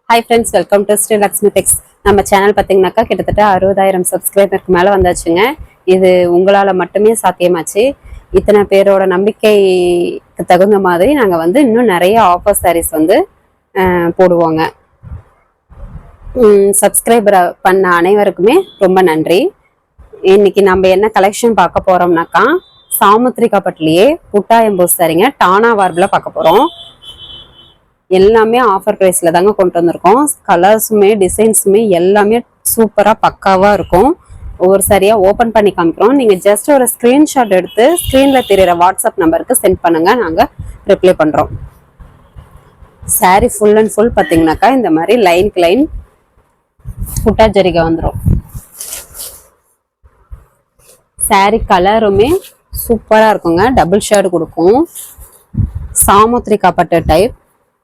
Hi friends, welcome to Sri Lakshmi Tex. நம்ம channel பார்த்தீங்கன்னாக்கா கிட்டத்தட்ட 60,000 சப்ஸ்கிரைபருக்கு மேலே வந்தாச்சுங்க. இது உங்களால் மட்டுமே சாத்தியமாச்சு. இத்தனை பேரோட நம்பிக்கைக்கு தகுந்த மாதிரி நாங்கள் இன்னும் நிறைய ஆஃபர் சாரீஸ் போடுவோங்க. சப்ஸ்கிரைபர் பண்ண அனைவருக்குமே ரொம்ப நன்றி. இன்னைக்கு நம்ம என்ன கலெக்ஷன் பார்க்க போகிறோம்னாக்கா சாமுத்திரிகா பட்டிலேயே புட்டா எம்போஸ் சாரீங்க டானா வார்பில் பார்க்க போகிறோம். எல்லாமே ஆஃபர் ப்ரைஸில் தாங்க கொண்டு வந்திருக்கோம். கலர்ஸுமே டிசைன்ஸுமே எல்லாமே சூப்பராக பக்காவாக இருக்கும். ஒவ்வொரு சாரியாக ஓப்பன் பண்ணி காமிக்கிறோம். நீங்கள் ஜஸ்ட் ஒரு ஸ்க்ரீன்ஷாட் எடுத்து ஸ்க்ரீனில் தெரிகிற வாட்ஸ்அப் நம்பருக்கு சென்ட் பண்ணுங்கள், நாங்கள் ரிப்ளை பண்ணுறோம். சாரி ஃபுல் அண்ட் ஃபுல் பார்த்தீங்கன்னாக்கா இந்த மாதிரி லைனுக்கு லைன் புட்டா ஜரிகை வந்துடும். சாரி கலருமே சூப்பராக இருக்குங்க. டபுள் ஷேடு கொடுக்கும். சாமுத்திரிகா பட்டு டைப்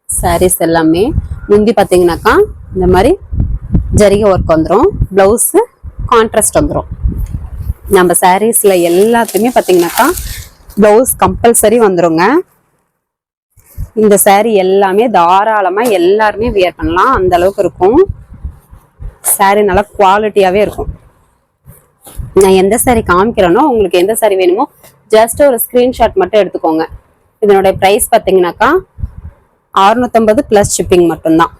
சாரீஸ் எல்லாமே. முந்தி பார்த்தீங்கன்னாக்கா இந்த மாதிரி ஜரிகை ஒர்க் வந்துடும். ப்ளவுஸு கான்ட்ராஸ்ட் வந்துடும். நம்ம சாரீஸில் எல்லாத்துலேயுமே பார்த்தீங்கன்னாக்கா ப்ளவுஸ் கம்பல்சரி வந்துடுங்க. இந்த சாரீ எல்லாமே தாராளமாக எல்லாருமே வியர் பண்ணலாம், அந்த அளவுக்கு இருக்கும். சாரீ நல்லா குவாலிட்டியாகவே இருக்கும். நான் எந்த சாரீ காமிக்கிறேனோ உங்களுக்கு எந்த சாரீ வேணுமோ ஜஸ்ட் ஒரு ஸ்க்ரீன்ஷாட் மட்டும் எடுத்துக்கோங்க. இதனுடைய ப்ரைஸ் பார்த்தீங்கன்னாக்கா 650 ப்ளஸ் ஷிப்பிங் மட்டும்தான்.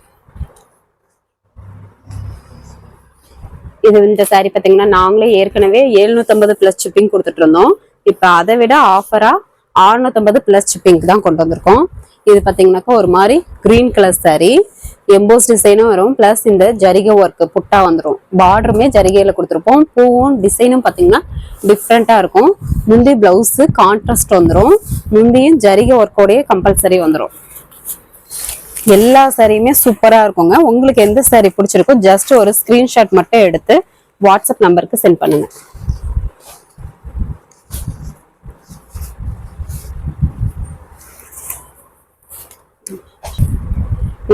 இந்த சாரி பார்த்தீங்கன்னா நாங்களே ஏற்கனவே 750 ப்ளஸ் ஷிப்பிங் கொடுத்துட்டு இருந்தோம். இப்போ அதை விட ஆஃபரா 650 ப்ளஸ் ஷிப்பிங்க்கு தான் கொண்டு வந்திருக்கோம். இது பார்த்தீங்கன்னாக்கா ஒரு மாதிரி கிரீன் கலர் சாரி, எம்போஸ் டிசைனும் வரும், பிளஸ் இந்த ஜரிகை ஒர்க் புட்டா வந்துடும். பார்டருமே ஜரிகையில் கொடுத்துருப்போம். பூவும் டிசைனும் பார்த்தீங்கன்னா டிஃப்ரெண்ட்டாக இருக்கும். முந்தி பிளவுஸு கான்ட்ராஸ்ட் வந்துடும். முந்தியும் ஜரிகை ஒர்க்கோடையே கம்பல்சரி வந்துடும். எல்லா சாரியுமே சூப்பராக இருக்குங்க. உங்களுக்கு எந்த சாரி பிடிச்சிருக்கோ ஜஸ்ட் ஒரு ஸ்க்ரீன்ஷாட் மட்டும் எடுத்து வாட்ஸ்அப் நம்பருக்கு சென்ட் பண்ணுங்க.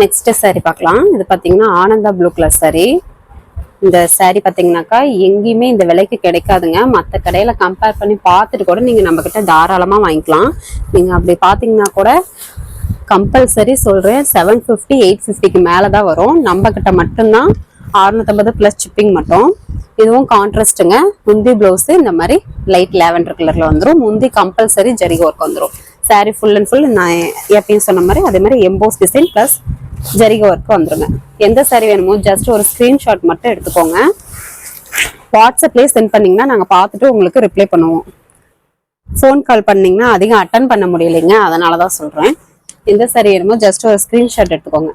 நெக்ஸ்ட் சாரி பார்க்கலாம். இது பார்த்தீங்கன்னா ஆனந்தா ப்ளூ கலர் சாரி. இந்த சாரி பார்த்தீங்கன்னாக்கா எங்கேயுமே இந்த விலைக்கு கிடைக்காதுங்க. மற்ற கடையில் கம்பேர் பண்ணி பார்த்துட்டு கூட நீங்கள் நம்மக்கிட்ட தாராளமாக வாங்கிக்கலாம். நீங்கள் அப்படி பார்த்தீங்கன்னா கூட கம்பல்சரி சொல்கிறேன் 750 850க்கு மேலே தான் வரும். நம்ம கிட்ட மட்டும்தான் 650 ப்ளஸ் ஷிப்பிங் மட்டும். இதுவும் கான்ட்ராஸ்ட்டுங்க. முந்தி ப்ளவுஸு இந்த மாதிரி லைட் லேவெண்டர் கலரில் வந்துடும். முந்தி கம்பல்சரி ஜரிகை ஒர்க் வந்துடும். சாரீ ஃபுல் அண்ட் ஃபுல் நான் எப்பயும் சொன்ன மாதிரி அதே மாதிரி எம்போஸ் டிசைன் ப்ளஸ் ஜரிகை ஒர்க் வந்துடுங்க. எந்த சாரீ வேணுமோ ஜஸ்ட் ஒரு ஸ்க்ரீன்ஷாட் மட்டும் எடுத்துக்கோங்க. வாட்ஸ்அப்லேயே சென்ட் பண்ணிங்கன்னா நாங்கள் பார்த்துட்டு உங்களுக்கு ரிப்ளை பண்ணுவோம். ஃபோன் கால் பண்ணிங்கன்னா அதிகம் அட்டன் பண்ண முடியலைங்க, அதனால தான் சொல்கிறேன். எந்த சாரி வேணுமோ ஜஸ்ட் ஒரு ஸ்க்ரீன்ஷாட் எடுத்துக்கோங்க.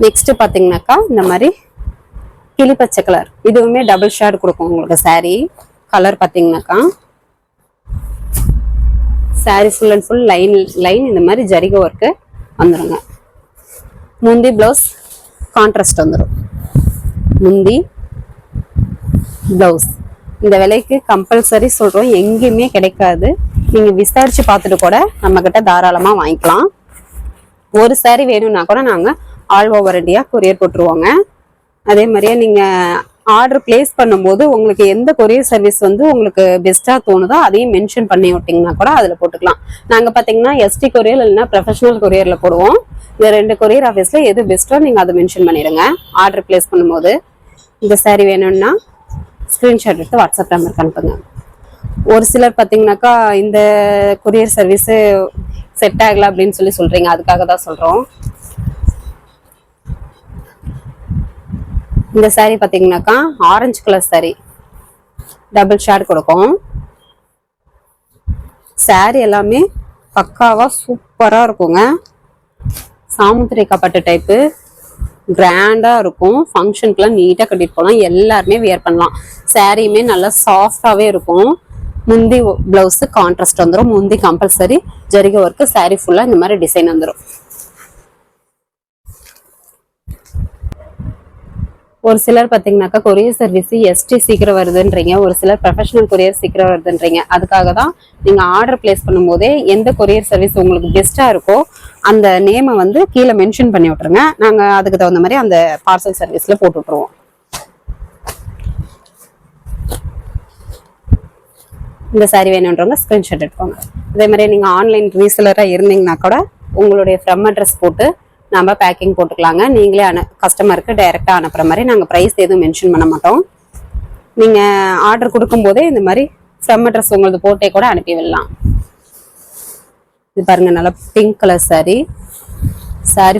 நெக்ஸ்ட் பார்த்தீங்கன்னாக்கா இந்த மாதிரி கிளிப்பச்சை கலர், இதுவுமே டபுள் ஷேட் கொடுக்கும் உங்களுக்கு. சாரி கலர் பார்த்தீங்கன்னாக்கா sorry full and full line இந்த மாதிரி ஜரிகை ஒர்க்கு வந்துடுங்க. முந்தி ப்ளவுஸ் கான்ட்ராஸ்ட் வந்துடும். முந்தி ப்ளவுஸ் இந்த விலைக்கு கம்பல்சரி சொல்கிறோம், எங்கேயுமே கிடைக்காது. நீங்கள் விசாரிச்சு பார்த்துட்டு கூட நம்மக்கிட்ட தாராளமாக வாங்கிக்கலாம். ஒரு சாரி வேணும்னா கூட நாங்கள் ஆல் ஓவர் இந்தியா கொரியர் போட்டுருவோங்க. அதே மாதிரியே நீங்கள் ஆர்டர் பிளேஸ் பண்ணும்போது உங்களுக்கு எந்த கொரியர் சர்வீஸ் உங்களுக்கு பெஸ்ட்டாக தோணுதோ அதையும் மென்ஷன் பண்ணி விட்டிங்கன்னா கூட அதில் போட்டுக்கலாம். நாங்கள் பார்த்தீங்கன்னா எஸ்டி கொரியர் இல்லைன்னா ப்ரொஃபஷனல் கொரியரில் போடுவோம். இந்த 2 கொரியர் ஆஃபீஸில் எது பெஸ்ட்டோ நீங்கள் அதை மென்ஷன் பண்ணிடுங்க ஆர்டர் பிளேஸ் பண்ணும்போது. இந்த சாரி வேணும்னா ஸ்க்ரீன்ஷாட் எடுத்து வாட்ஸ்அப் நம்பருக்கு அனுப்புங்க. ஒரு சிலர் பார்த்தீங்கன்னாக்கா இந்த கொரியர் சர்வீஸு செட் ஆகலை அப்படின்னு சொல்கிறீங்க, அதுக்காக தான் சொல்கிறோம். இந்த சாரீ பார்த்தீங்கன்னாக்கா orange colour sari, double shade கொடுக்கும். சாரீ எல்லாமே பக்காவாக சூப்பராக இருக்குங்க. சாமுத்திரிகா பட்டு டைப்பு கிராண்டாக இருக்கும். ஃபங்க்ஷனுக்குலாம் நீட்டாக கட்டிட்டு போகலாம், எல்லாருமே வியர் பண்ணலாம். சாரியுமே நல்லா சாஃப்டாகவே இருக்கும். முந்தி பிளவுஸு கான்ட்ராஸ்ட் வந்துடும். முந்தி கம்பல்சரி ஜரிகை ஒர்க்கு. சாரீ ஃபுல்லாக இந்த மாதிரி டிசைன் வந்துடும். ஒரு சிலர் பார்த்தீங்கன்னாக்கா கொரியர் சர்வீஸ் எஸ்டி சீக்கிரம் வருதுன்றீங்க, ஒரு சிலர் ப்ரொஃபஷனல் கொரியர் சீக்கிரம் வருதுன்றீங்க. அதுக்காக தான் நீங்கள் ஆர்டர் பிளேஸ் பண்ணும்போதே எந்த கொரியர் சர்வீஸ் உங்களுக்கு பெஸ்ட்டாக இருக்கோ அந்த நேமை கீழே மென்ஷன் பண்ணி விட்ருங்க. நாங்கள் அதுக்கு தகுந்த மாதிரி அந்த பார்சல் சர்வீஸில் போட்டு விட்ருவோம். இந்த சாரி வேணுன்றவங்க ஸ்க்ரீன்ஷாட் எடுத்துக்கோங்க. அதே மாதிரி நீங்கள் ஆன்லைன் ரீசெலராக இருந்தீங்கன்னா கூட உங்களுடைய ஃப்ரம் அட்ரஸ் போட்டு நம்ம பேக்கிங் போட்டுக்கலாங்க. நீங்களே கஸ்டமருக்கு டைரெக்டா அனுப்புற மாதிரி நாங்கள் ப்ரைஸ் எதுவும் மென்ஷன் பண்ண மாட்டோம். நீங்க ஆர்டர் கொடுக்கும் போதே இந்த மாதிரி ஃப்ரம் அட்ரஸ் உங்களுக்கு போட்டே கூட அனுப்பி விடலாம். இது பாருங்க, நல்லா pink colour sari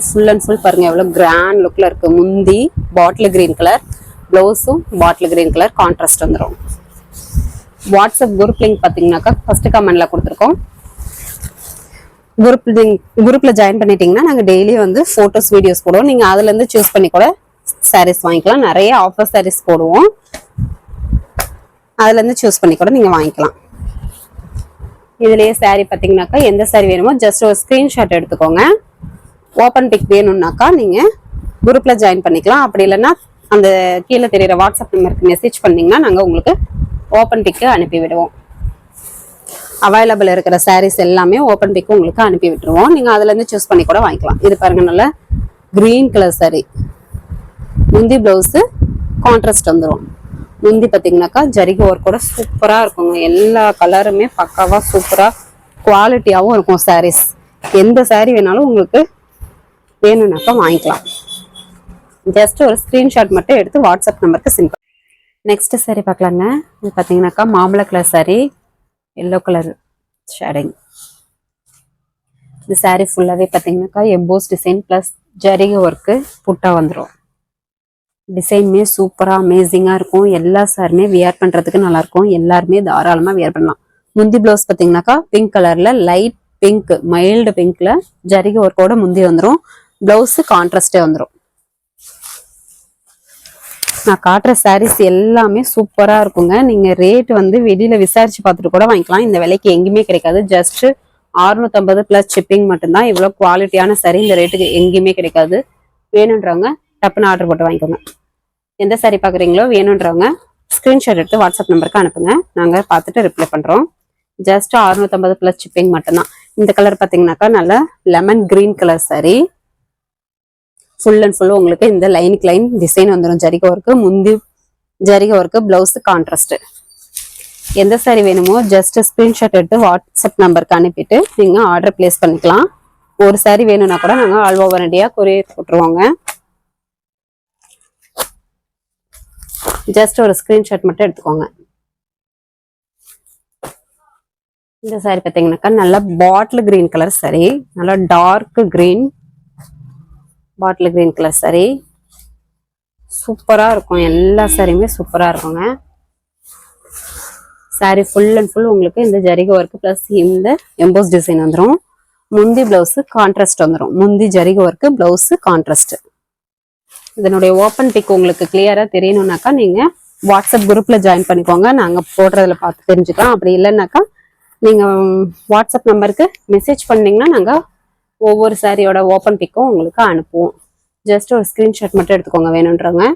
full and full பாருங்க எவ்வளவு கிராண்ட் லுக்ல இருக்கு. முந்தி பாட்டில் கிரீன் கலர், பிளவுஸும் பாட்டில் கிரீன் கலர் கான்ட்ராஸ்ட் வந்துடும். வாட்ஸ்அப் குரூப் லிங்க் பார்த்தீங்கன்னாக்கா ஃபர்ஸ்ட் கமெண்ட்ல கொடுத்துருக்கோம். குரூப்ல ஜாயின் பண்ணிட்டீங்கன்னா நாங்கள் டெய்லி வந்து போட்டோஸ் வீடியோஸ் போடுவோம். நீங்க அதுல இருந்து சூஸ் பண்ணி கூட சாரீஸ் வாங்கிக்கலாம். நிறைய ஆஃபர் சாரீஸ் போடுவோம், அதுல இருந்து சூஸ் பண்ணி கூட நீங்க வாங்கிக்கலாம். இதுலயே சாரி பாத்தீங்கன்னாக்கா எந்த சாரி வேணுமோ ஜஸ்ட் ஒரு ஸ்கிரீன்ஷாட் எடுத்துக்கோங்க. ஓப்பன் பிக் வேணும்னாக்கா நீங்க குரூப்ல ஜாயின் பண்ணிக்கலாம். அப்படி இல்லைன்னா அந்த கீழே தெரியுற வாட்ஸ்அப் நம்பருக்கு மெசேஜ் பண்ணீங்கன்னா நாங்க உங்களுக்கு ஓப்பன் பிக்கு அனுப்பி விடுவோம். அவைலபிள் இருக்கிற சாரீஸ் எல்லாமே ஓப்பன் பிக்கு உங்களுக்கு அனுப்பி விட்டுருவோம். நீங்க அதுல இருந்து சூஸ் பண்ணி கூட வாங்கிக்கலாம். இது பாருங்க, நல்ல கிரீன் கலர் சாரி, முந்தி பிளவுஸ் கான்ட்ராஸ்ட் வந்துடும். முந்தி பார்த்தீங்கன்னாக்கா ஜரிகை ஒர்க் கூட சூப்பராக இருக்குங்க. எல்லா கலருமே பக்காவாக சூப்பராக குவாலிட்டியாகவும் இருக்கும் சாரீஸ். எந்த சாரீ வேணாலும் உங்களுக்கு வேணும்னாக்கா வாங்கிக்கலாம். ஜஸ்ட் ஒரு ஸ்க்ரீன்ஷாட் மட்டும் எடுத்து வாட்ஸ்அப் நம்பருக்கு சென்ட் பண்ணி. நெக்ஸ்ட் சாரீ பார்க்கலாங்க. இது பார்த்தீங்கன்னாக்கா மாம்பழ colour sari, yellow colour shading. இந்த சாரீ ஃபுல்லாகவே பார்த்தீங்கன்னாக்கா எம்போஸ் டிசைன் ப்ளஸ் ஜரிகை ஒர்க்கு புட்டா வந்துடும். டிசைனுமே சூப்பரா அமேசிங்கா இருக்கும். எல்லா சாருமே வியர் பண்றதுக்கு நல்லா இருக்கும். எல்லாருமே தாராளமா வியர் பண்ணலாம். முந்தி பிளவுஸ் பாத்தீங்கன்னாக்கா பிங்க் கலர்ல, லைட் பிங்க், மைல்டு பிங்க்ல ஜரிகை ஒர்க்கோட முந்தி வந்துடும். பிளவுஸ் கான்ட்ராஸ்டே வந்துடும். நான் காட்டுற சாரீஸ் எல்லாமே சூப்பரா இருக்குங்க. நீங்க ரேட் வந்து வெளியில விசாரிச்சு பார்த்துட்டு கூட வாங்கிக்கலாம். இந்த விலைக்கு எங்கேயுமே கிடைக்காது. ஜஸ்ட் 650 பிளஸ் ஷிப்பிங் மட்டும்தான். இவ்வளவு குவாலிட்டியான சாரீ இந்த ரேட்டுக்கு எங்கேயுமே கிடைக்காது. வேணுன்றவங்க டப்புன்னு ஆர்டர் போட்டு வாங்கிக்கோங்க. எந்த சாரீ பாக்குறீங்களோ வேணுன்றவங்க ஸ்கிரீன்ஷாட் எடுத்து வாட்ஸ்அப் நம்பருக்கு அனுப்புங்க. நாங்க பார்த்துட்டு ரிப்ளை பண்றோம். ஜஸ்ட் 650 பிளஸ் ஷிப்பிங் மட்டும்தான். இந்த கலர் பாத்தீங்கன்னாக்கா நல்ல lemon green colour sari, full and full உங்களுக்கு இந்த லைனுக்கு லைன் டிசைன் வந்துடும். ஜரிகை ஒர்க்கு, முந்தி ஜரிகை ஒர்க்கு, பிளவுஸ் கான்ட்ராஸ்ட். எந்த சாரீ வேணுமோ ஜஸ்ட் ஸ்கிரீன்ஷாட் எடுத்து வாட்ஸ்அப் நம்பருக்கு அனுப்பிட்டு நீங்க ஆர்டர் பிளேஸ் பண்ணிக்கலாம். ஒரு சாரீ வேணும்னா கூட நாங்க ஆல் ஓவர் இந்தியா கொரியர் போட்டுருவோங்க. ஜஸ்ட் ஒரு ஸ்கிரீன்ஷாட் மட்டும் எடுத்துக்கோங்க. இந்த சாரி பார்த்தீங்கன்னாக்கா நல்லா பாட்டில் கிரீன் கலர் சாரி, நல்லா dark green bottle green colour sari, சூப்பரா இருக்கும். எல்லா சாரியுமே சூப்பரா இருக்குங்க. சாரி ஃபுல் அண்ட் ஃபுல் உங்களுக்கு இந்த ஜரிகை ஒர்க் பிளஸ் இந்த எம்போஸ் டிசைன் வந்துடும். முந்தி பிளவுஸ் கான்ட்ராஸ்ட் வந்துடும். முந்தி ஜரிகை ஒர்க், பிளவுஸ் கான்ட்ராஸ்ட். இதனுடைய ஓப்பன் பிக் உங்களுக்கு கிளியரா தெரியணும்னாக்கா நீங்க வாட்ஸ்அப் குரூப்ல ஜாயின் பண்ணிக்கோங்க. நாங்க போடுறதுல பார்த்து தெரிஞ்சுக்கலாம். அப்படி இல்லைன்னாக்கா நீங்க வாட்ஸ்அப் நம்பருக்கு மெசேஜ் பண்ணீங்கன்னா நாங்க ஒவ்வொரு சாரியோட ஓப்பன் பிக்கும் உங்களுக்கு அனுப்புவோம். ஜஸ்ட் ஒரு ஸ்கிரீன்ஷாட் மட்டும் எடுத்துக்கோங்க வேணுன்றவங்க.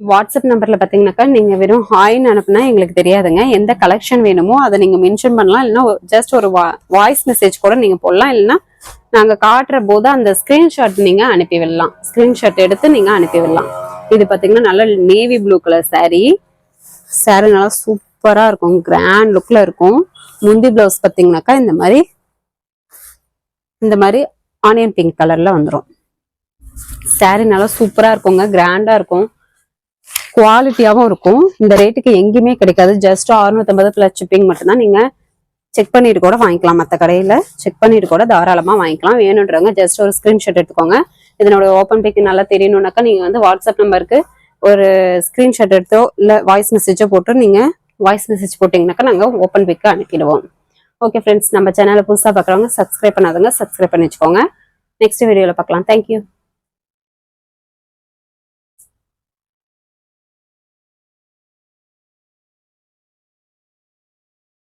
வாட்ஸ்அப் நம்பர்ல பாத்தீங்கன்னாக்கா நீங்க வெறும் ஹாய்ன்னு அனுப்புனா எங்களுக்கு தெரியாதுங்க. எந்த கலெக்ஷன் வேணுமோ அதை நீங்க மென்ஷன் பண்ணலாம். இல்லைன்னா ஜஸ்ட் ஒரு வாய்ஸ் மெசேஜ் கூட நீங்க போடலாம். இல்லைன்னா நாங்க காட்டுற போது அந்த ஸ்கிரீன்ஷாட் நீங்க அனுப்பி விடலாம். ஸ்கிரீன்ஷாட் எடுத்து நீங்க அனுப்பி விடலாம். இது பாத்தீங்கன்னா நல்ல நேவி ப்ளூ கலர் சாரி நல்லா சூப்பரா இருக்கும். கிராண்ட் லுக்ல இருக்கும். முந்தி பிளவுஸ் பாத்தீங்கன்னாக்கா இந்த மாதிரி ஆனியன் பிங்க் கலர்ல வந்துடும். சாரி நல்லா சூப்பரா இருக்குங்க. கிராண்டா இருக்கும். குவாலிட்டியாவும் இருக்கும். இந்த ரேட்டுக்கு எங்கேயுமே கிடைக்காது. ஜஸ்ட் 650 பிளஸ் ஷிப்பிங் மட்டும்தான். நீங்க செக் பண்ணிட்டு கூட வாங்கிக்கலாம். மற்ற கடையில செக் பண்ணிட்டு கூட தாராளமா வாங்கிக்கலாம். வேணுன்றவங்க ஜஸ்ட் ஒரு ஸ்கிரீன்ஷாட் எடுத்துக்கோங்க. இதனோட ஓப்பன் பிக் நல்லா தெரியணும்னாக்கா நீங்க வந்து வாட்ஸ்அப் நம்பருக்கு ஒரு ஸ்கிரீன்ஷாட் எடுத்தோ இல்ல வாய்ஸ் மெசேஜோ போட்டு நீங்க வாய்ஸ் மெசேஜ் போட்டீங்கன்னாக்கா நாங்க ஓப்பன் பிக் அனுப்பிடுவோம். ஓகே ஃப்ரெண்ட்ஸ், நம்ம சேனலை புதுசா பாக்குறவங்க சப்ஸ்கிரைப் பண்ணாதவங்க சப்ஸ்கிரைப் பண்ணி வச்சுக்கோங்க. நெக்ஸ்ட் வீடியோல பார்க்கலாம். தேங்க்யூ.